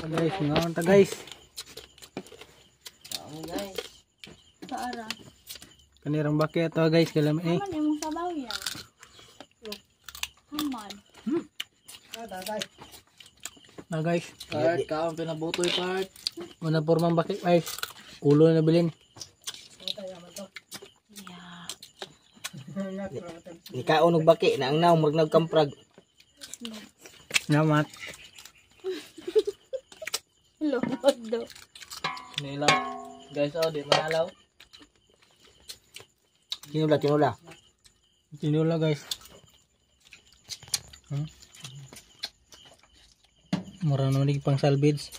Guys, ngaon ta guys. Kamu guys. Para. Kanirang baki ato guys kalam eh. Haman imong sabaw ya. Haman. Na guys, Part, kaon pinabutoy part. una pormang baki guys. Ulo na bilin. Ikaon og baki na ang naong mag nagkamprag. Namat. Lord do. Nilaw. Guys, oh, di manalaw. Tinula. Tinula guys. Mura naman yung pang salvage.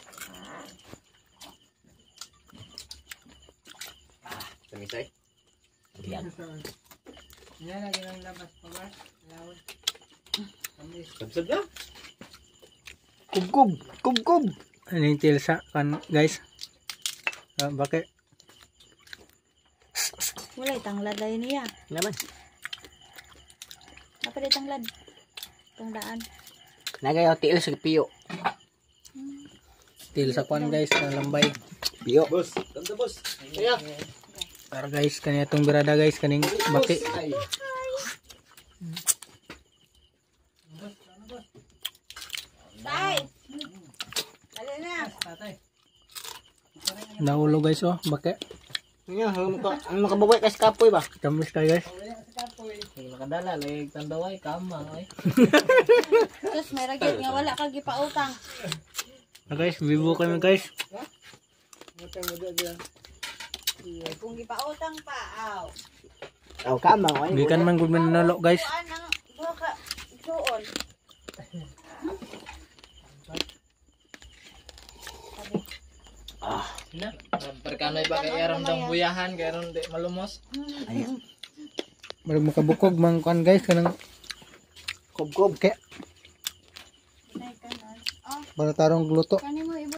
Tamisay. Diyan. Yan lagi nang labas pa ba? Lawon. Sabsab na. Kub. Ano yung tilsa kan guys? Baki. Wala tanglad ay niya. Naman. Apa di tanglad? Tangdaan. Nagayaw tiil sa piyo. Tilsa kwan guys, lambay. Piyo. Boss, tanda boss. Kaya. Para guys, kanya itong birada guys, kaning baki. Tay. Dali na. Naulo guys oh, baki. Ang makababoy kasi kapoy ba? Kamus kayo guys. Hindi makadala, layag tandaway, kama, ay. Sus, may ragyat nga wala ka gipautang. Guys, bibo kami guys. Kung gipautang pa, aw. Aw kama ay. Gikan man gud manalo guys. Kuan ang duha ka suon. Na, perkanay ba kay aron dang buyahan, kay aron di malumos. Marag makabukog man kwan guys, kanang Kub. kaya Nay kanan. Oh, para tarong gluto. kani mo